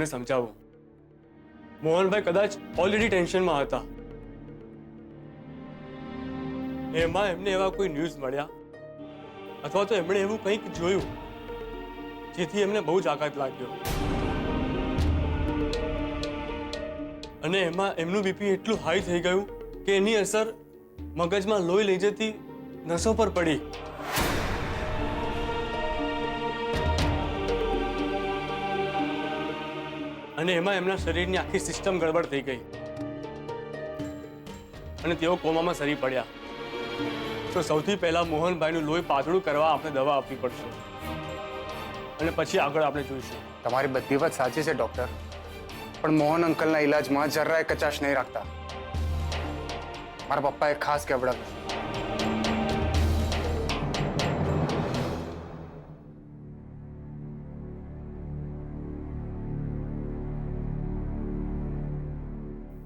એમને સમજાવું. મોહનભાઈ કદાચ ઓલરેડી ટેન્શનમાં હતા. એમાં એમને એવા કોઈ ન્યૂઝ મળ્યા અથવા તો એમણે એવું કંઈક જોયું જેથી એમને બહુ જ આઘાત લાગ્યો. અને એમાં એમનું બીપી એટલું હાઈ થઈ ગયું કે એની અસર મગજમાં લોહી લઈ જતી નસો પર પડી. અને એમાં એમના શરીરની આખી સિસ્ટમ ગડબડ થઈ ગઈ અને તેઓ કોમામાં સરી પડ્યા. તો સૌથી પહેલા મોહનભાઈનું લોહી પાતળું કરવા આપણે દવા આપવી પડશે અને પછી આગળ આપણે જોઈશું. તમારી બધી વાત સાચી છે ડોક્ટર, પણ મોહન અંકલના ઈલાજમાં જરાય કચાશ નહીં રાખતા. મારા પપ્પાએ ખાસ કહેવડાવ્યું.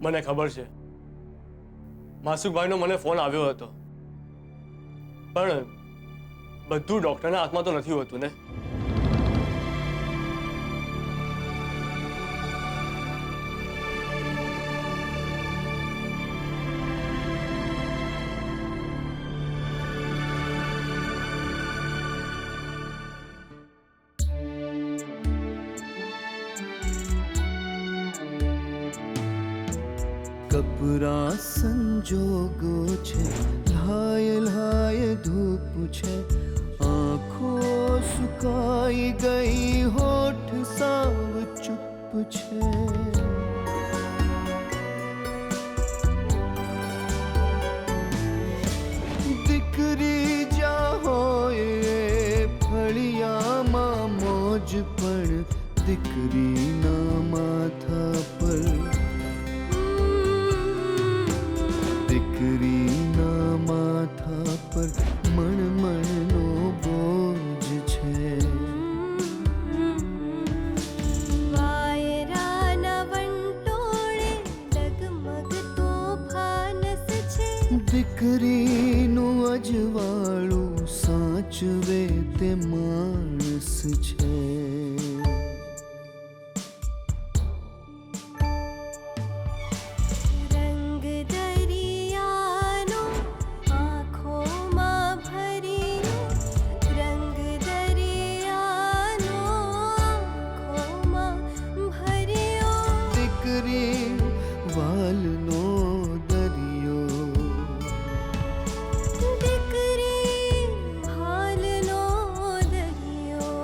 મને ખબર છે માસુકભાઈનો મને ફોન આવ્યો હતો, પણ બધું ડોક્ટરના હાથમાં તો નથી હોતું ને. કપરા સંજોગો છે, લાય લાય ધૂપ છે, આંખો સુકાઈ ગઈ, હોઠ સાવ ચૂપ છે. દીકરી જ્યાં હોય ફળિયામાં મોજ, પણ દીકરીના માથા પર દીકરીના માથા પર મણમણનો બોજ છે. વાયરાના વંટોળે ડગમગતો ફાનસ છે. દીકરીનું અજવાળું સાચવે તે માણસ છે. વાલનો દરિયો, દીકરી ભાલનો દરિયો.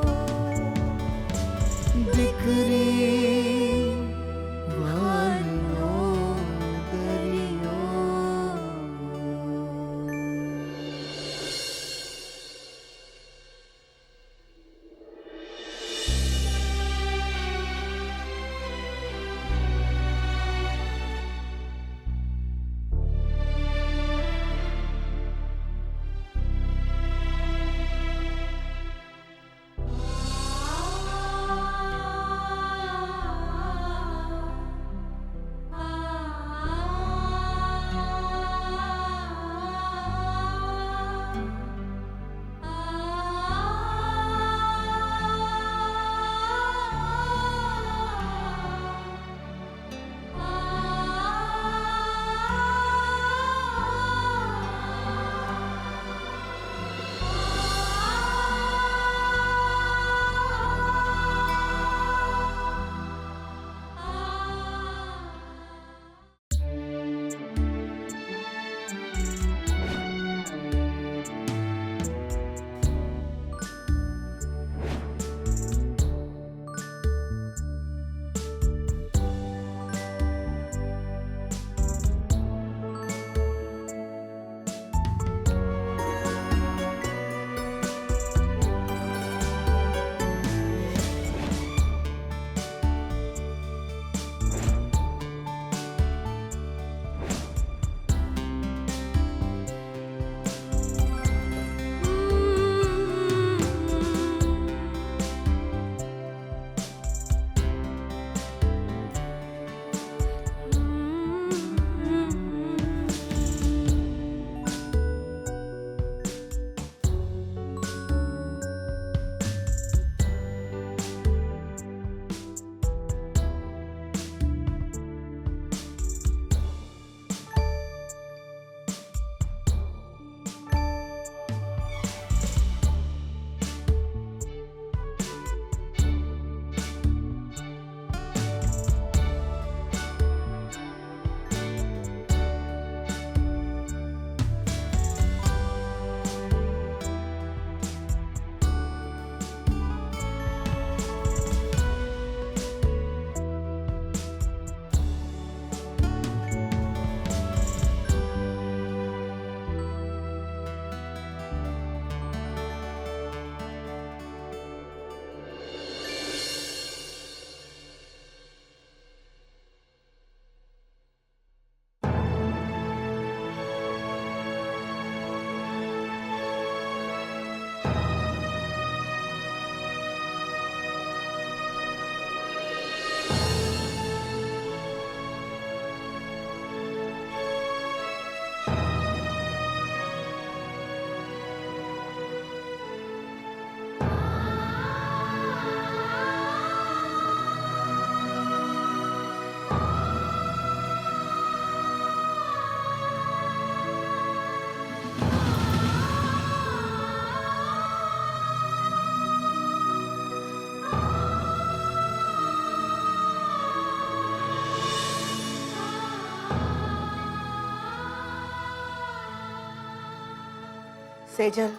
સેજલ,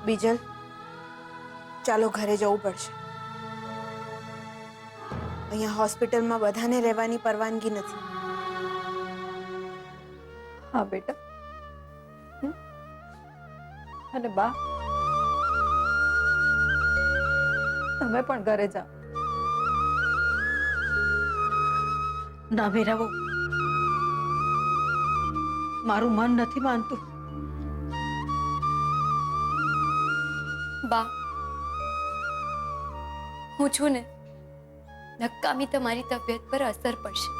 બીજલ, ચાલો ઘરે જવું પડશે. અહીંયા હોસ્પિટલમાં બધાને રહેવાની પરવાનગી નથી. હા બેટા. અને બા, તમે પણ ઘરે જાઓ. ના મેરાવો, મારું મન નથી માનતું. બા, હું છું ને, નકામી તમારી તબિયત પર અસર પડશે.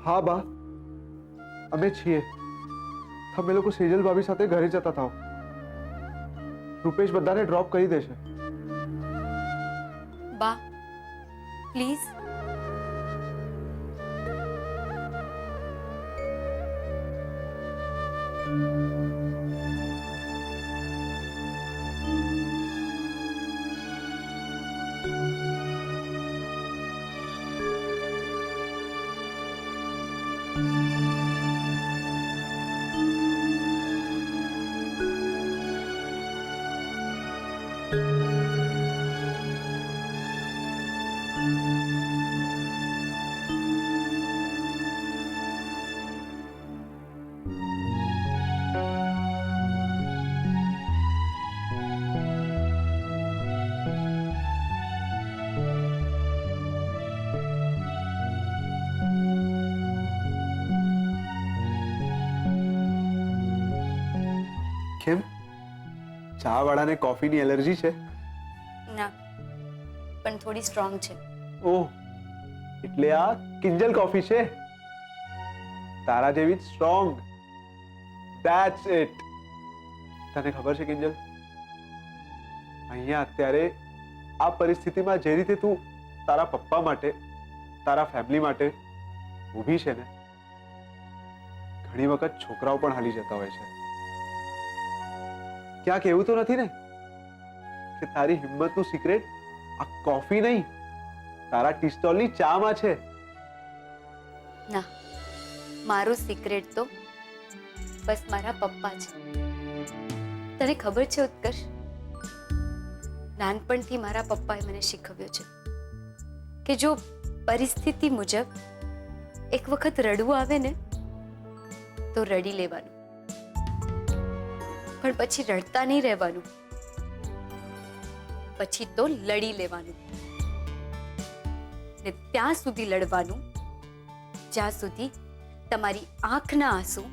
હા બા, અમે છીએ. તમે લોકો સેજલ ભાભી સાથે ઘરે જતા થાઓ. રૂપેશ બધાને ડ્રોપ કરી દેશે. બા, પ્લીઝ. કેમ? ચા વાળાને કોફીની એલર્જી છે? ના, પણ થોડી સ્ટ્રોંગ છે. ઓહ, એટલે આ કિંજલ કોફી છે. તારા જેવી જ સ્ટ્રોંગ. That's it. તને ખબર છે કિંજલ, અહીંયા અત્યારે આ પરિસ્થિતિમાં જે રીતે તું તારા પપ્પા માટે, તારા ફેમિલી માટે ઊભી છે ને, ઘણી વખત છોકરાઓ પણ હાલી જતા હોય છે. ક્યાંક એવું તો નથી ને કે તારી હિંમતનું સિક્રેટ આ કોફી નહીં, તારા ટી સ્ટોલની ચામાં છે? ના, મારું સિક્રેટ તો બસ મારા પપ્પા છે. તને ખબર છે ઉત્કર્ષ, નાનપણથી મારા પપ્પાએ મને શીખવ્યું છે કે જો પરિસ્થિતિ મુજબ એક વખત રડવું આવે ને તો રડી લેવાનું, પણ પછી રડતા નહીં રહેવાનું, પછી તો લડી લેવાનું. ને ત્યાં સુધી લડવાનું જ્યાં સુધી તમારી આંખના આંસુ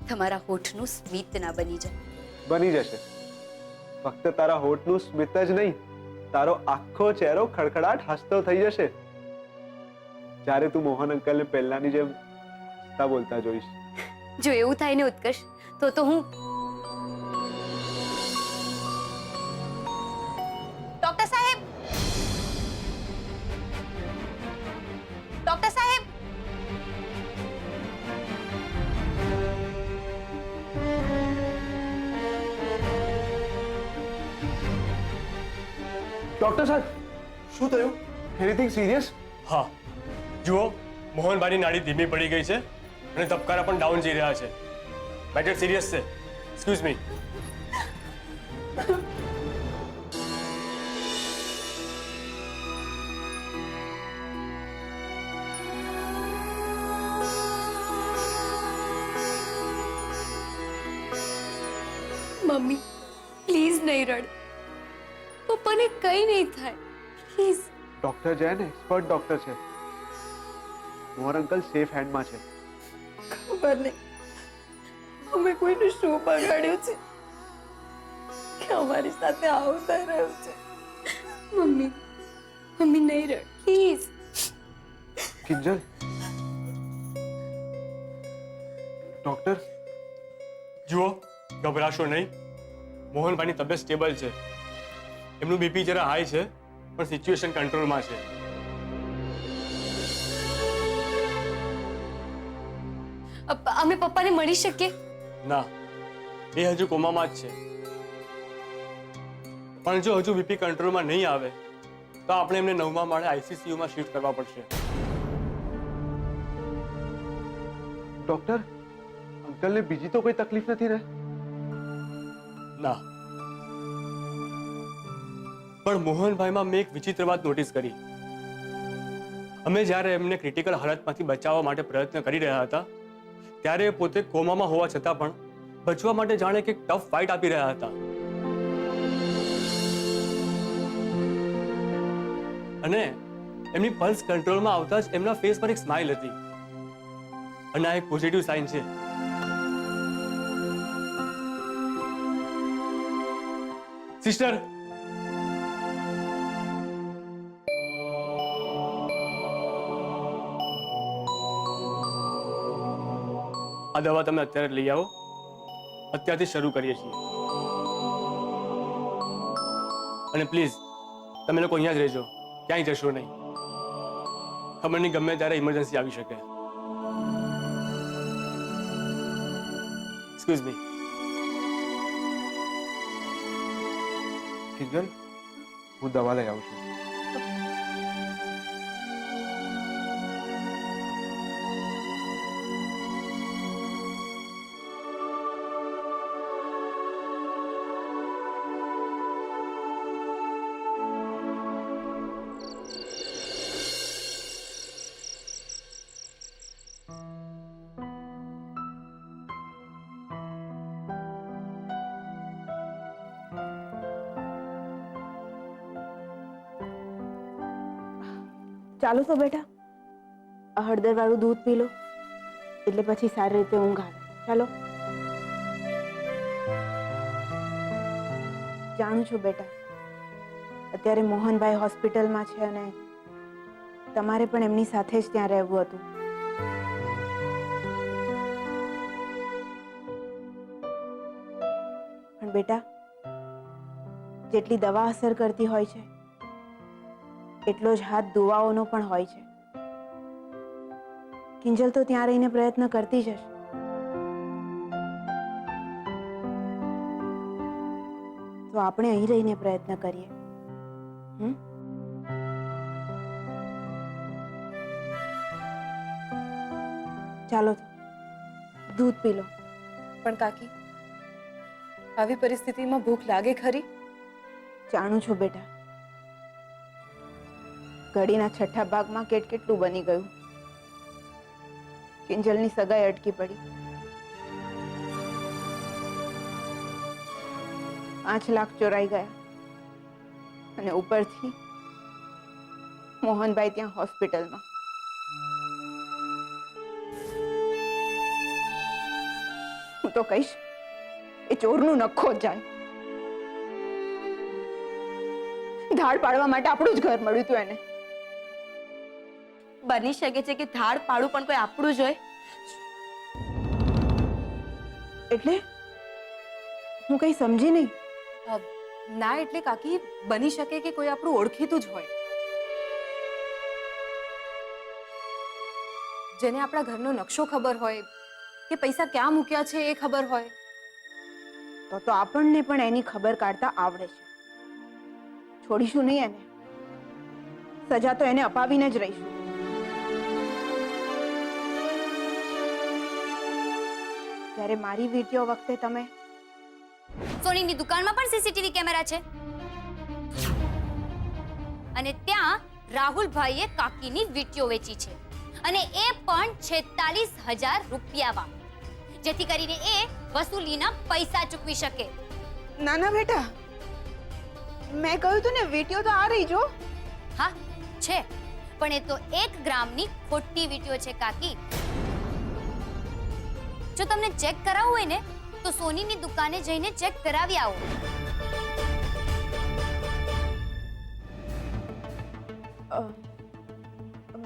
તમારા હોઠનું સ્મિત ના બની જાય. બની જશે. ફક્ત તારા હોઠનું સ્મિત જ નહીં, તારો આખો ચહેરો ખડખડાટ હસતો થઈ જશે જ્યારે તું મોહન અંકલને પહેલાની જેમ હસતા બોલતા જોઈશ. જો એવું થાય ને ઉત્કર્ષ, તો હું ડોક્ટર સાહેબ, ડોક્ટર સાહેબ, ડોક્ટર સાહેબ, શું થયું? Anything serious? હા, જુઓ, મોહનભાઈની નાડી ધીમી પડી ગઈ છે અને ધબકારા પણ ડાઉન જઈ રહ્યા છે. મેટર સિરિયસ છે. Excuse me. મમ્મી પ્લીઝ નહીં રડ, પપ્પાને કઈ નહીં થાય, please. Doctor Jain expert doctor છે. મોહન અંકલ સેફ હેન્ડમાં છે. ખબર નહીં અમે કોઈનું શું બગાડ્યું છે કે અમારી સાથે આવું થઈ રહ્યું છે. મમ્મી, મમ્મી નહીં રડ, પ્લીઝ. કિંજલ, ડોક્ટર, જુઓ, ગભરાશો નહીં. મોહનભાઈની તબિયત સ્ટેબલ છે. એમનું બીપી જરા હાઈ છે, પણ સિચ્યુએશન કંટ્રોલમાં છે. અમે પપ્પાને મળી શકીએ? ના, એ હજુ કોમામાં જ છે. પણ જો હજુ બીપી કંટ્રોલમાં નહીં આવે તો આપણે એમને 9મા માળે આઈસીસીયુમાં શિફ્ટ કરવા પડશે. ડોક્ટર, અંકલને બીજી તો કોઈ તકલીફ નથી ને? ના, પણ મોહનભાઈમાં મેં એક વિચિત્ર વાત નોટિસ કરી. અમે જ્યારે એમને ક્રિટિકલ હાલતમાંથી બચાવવા માટે પ્રયત્ન કરી રહ્યા હતા ત્યારે એ પોતે કોમામાં હોવા છતાં પણ બચવા માટે જાણે કે ટફ ફાઇટ આપી રહ્યા હતા. અને એમની પલ્સ કંટ્રોલમાં આવતા જ એમના ફેસ પર એક સ્માઇલ હતી, અને આ એક પોઝિટિવ સાઇન છે. સિસ્ટર, આ દવા તમે અત્યારે લઈ આવો. અત્યારથી શરૂ કરીએ છીએ. અને પ્લીઝ તમે લોકો અહીંયા જ રહેજો, ક્યાંય જશો નહીં. ખબર નહીં ગમે ત્યારે ઇમરજન્સી આવી શકે. Excuse me. કિંજલ, હું દવા લઈ આવું છું. ચાલો તો બેટા, આ હળદર વાળું દૂધ પી લો એટલે પછી સારી રીતે ઊંઘ આવે. ચાલો. જાણું છું બેટા, અત્યારે મોહનભાઈ હોસ્પિટલમાં છે અને તમારે પણ એમની સાથે જ ત્યાં રહેવું હતું. પણ બેટા, જેટલી દવા અસર કરતી હોય છે એટલો જ હાથ દુવાઓનો પણ હોય છે. કિંજલ તો ત્યાં રહીને પ્રયત્ન કરતી જ હશે. તો આપણે અહીં રહીને પ્રયત્ન કરીએ. ચાલો દૂધ પી લો. પણ કાકી, આવી પરિસ્થિતિમાં ભૂખ લાગે ખરી? જાણું છું બેટા, ઘડીના છઠ્ઠા ભાગમાં કેટલું બની ગયું. કિંજલની સગાઈ અટકી પડી. 5 લાખ ચોરાઈ ગયા અને ઉપરથી મોહનભાઈ ત્યાં હોસ્પિટલમાં. હું તો કહીશ એ ચોરનું નખો જ જાય. ધાડ પાડવા માટે આપણું જ ઘર મળ્યું હતું એને. બની શકે છે કે ધાડ પાડું પણ કોઈ આપણું જ હોય. એટલે હું કઈ સમજી નહીં. ના એટલે કાકી, બની શકે કે કોઈ આપણું ઓળખીતું જ હોય, જેને આપણા ઘરનો નકશો ખબર હોય કે પૈસા ક્યાં મૂક્યા છે એ ખબર હોય. તો આપણને પણ એની ખબર કાઢતા આવડે છે. છોડીશું નહીં એને. સજા તો એને અપાવીને જ રહીશું. જ્યારે મારી વીડિયો વખતે તમે સોનીની દુકાનમાં પણ સીસીટીવી કેમેરા છે અને ત્યાં રાહુલભાઈએ કાકીની વીડિયો વેચી છે અને એ પણ 46,000 રૂપિયામાં, જેથી કરીને એ વસૂલીના પૈસા ચૂકવી શકે. ના ના બેટા, મેં કહ્યું તું ને વીડિયો તો આ રહી જો. હા છે, પણ એ તો 1 ગ્રામની ખોટી વીડિયો છે કાકી. જો તમને ચેક કરાવવું હોય ને તો સોનીની દુકાને જઈને ચેક કરાવી આવો.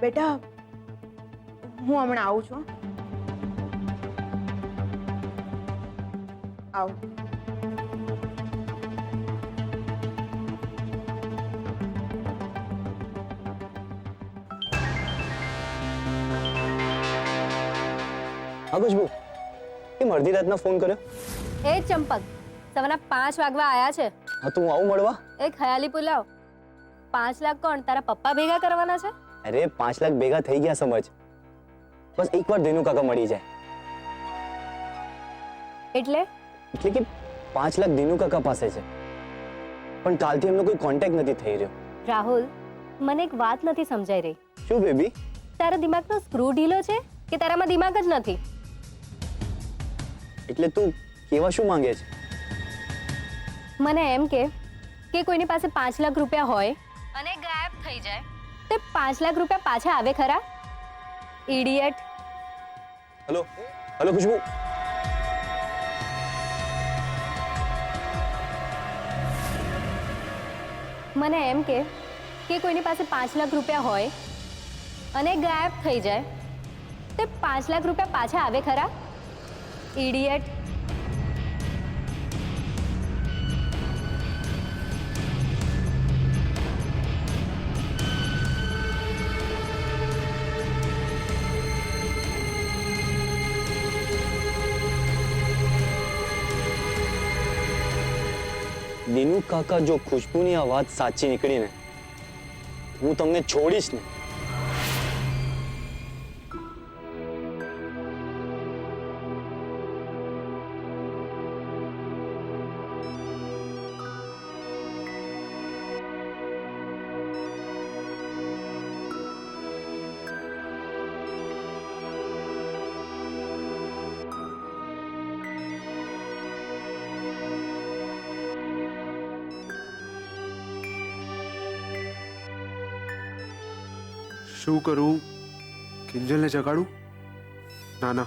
બેટા, હું હમણાં આવું છું. આવું. હા ખુશ્બુ, કેમ અડધી રાતના ફોન કર્યો? એ ચંપક, સવારના 5 વાગવા આયા છે. હા તો હું આવું મળવા? એ ખયાલી પુલાવ. 5 લાખ કોણ તારા પપ્પા ભેગા કરવાના છે? અરે 5 લાખ ભેગા થઈ ગયા સમજ. બસ એકવાર ધીનુ કાકા મળી જાય. એટલે એટલે કે 5 લાખ દિનુ કાકા પાસે છે, પણ કાલથી એમનો કોઈ કોન્ટેક્ટ નથી થઈ રહ્યો. રાહુલ, મને એક વાત નથી સમજાઈ રહી. શું બેબી? તારા દિમાગનો સ્ક્રૂ ઢીલો છે કે તારામાં દિમાગ જ નથી? એટલે તું કેવા શું માંગે છે? મને એમ કે કોઈની પાસે 5 લાખ રૂપિયા હોય અને ગાયબ થઈ જાય તો 5 લાખ રૂપિયા પાછા આવે ખરા? ઇડિયટ. હેલો હેલો ખુશ્બુ. મને એમ કે કોઈની પાસે 5 લાખ રૂપિયા હોય અને ગાયબ થઈ જાય તો 5 લાખ રૂપિયા પાછા આવે ખરા? ઇડિયટ. દિનુ કાકા, જો ખુશ્બુની આ વાત સાચી નીકળી ને, હું તમને છોડીશ ને. શું કરું? કિંજલને જગાડું? ના ના,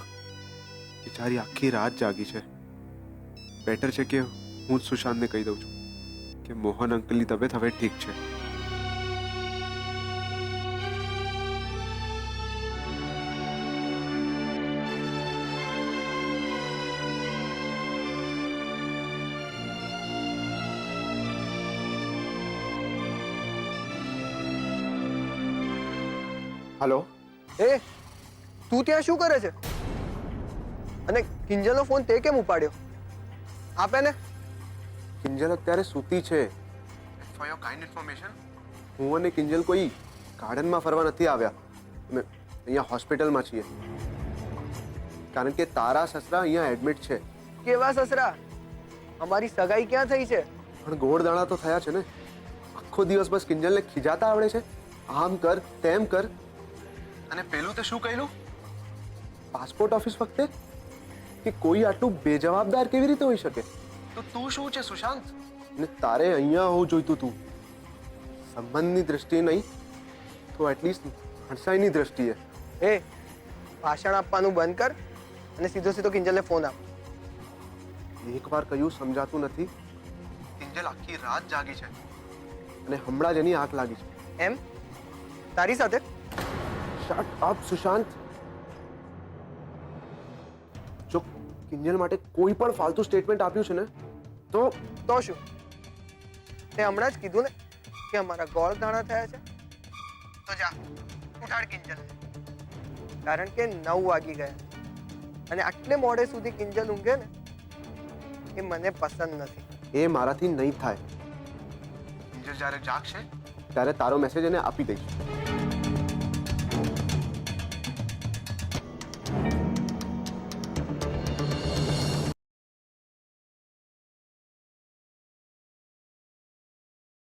બિચારી આખી રાત જાગી છે. બેટર છે કે હું જ સુશાંતને કહી દઉં છું કે મોહન અંકલની તબિયત હવે ઠીક છે. હલો, એ તું ત્યાં શું કરે છે? અને કિંજલનો ફોન તે કેમ ઉપાડ્યો? આપે ને. કિંજલ અત્યારે સૂતી છે. ફોર યોર કાઇન્ડ ઇન્ફોર્મેશન, હું અને કિંજલ કોઈ ગાર્ડનમાં ફરવા નથી આવ્યા. અમે અહીંયા હોસ્પિટલમાં છીએ, કારણ કે તારા સસરા અહીંયા એડમિટ છે. કેવા સસરા? અમારી સગાઈ ક્યાં થઈ છે? પણ ગોળ દાણા તો થયા છે ને. આખો દિવસ બસ કિંજલને ખીજાતા આવડે છે, આમ કર તેમ કર. અને પેલું તે શું કહ્યું પાસપોર્ટ ઓફિસ વખતે કે કોઈ આટલું બેજવાબદાર કેવી રીતે હોઈ શકે? તો તું શું છે સુશાંત? ને તારે અહીંયા હોવું જોઈતું તું. સંબંધની દ્રષ્ટિએ નહીં તો એટલીસ્ટ હણસાઈની દ્રષ્ટિએ. એ ભાષણ આપવાનું બંધ કર અને સીધો સીધો કિંજલને ફોન આપ. એકવાર કહ્યું સમજાતું નથી. કિંજલ આખી રાત જાગી છે અને હમણાં જ એની આંખ લાગી છે. એમ? તારી સાથે? Shut up Sushant. જો કિંજલ માટે કોઈ પણ ફાલતુ સ્ટેટમેન્ટ આપ્યું છે ને તો શું? તે હમણાં જ કીધું ને કે અમારા ગોળ દાણા થયા છે. તો જા ઉઠાડ કિંજલ, કારણ કે 9 વાગી ગયા અને આટલે મોડે સુધી કિંજલ ઊંઘે ને એ મને પસંદ નથી. એ મારાથી નહીં થાય. કિંજલ જ્યારે જાગશે ત્યારે તારો મેસેજ એને આપી દઈશ.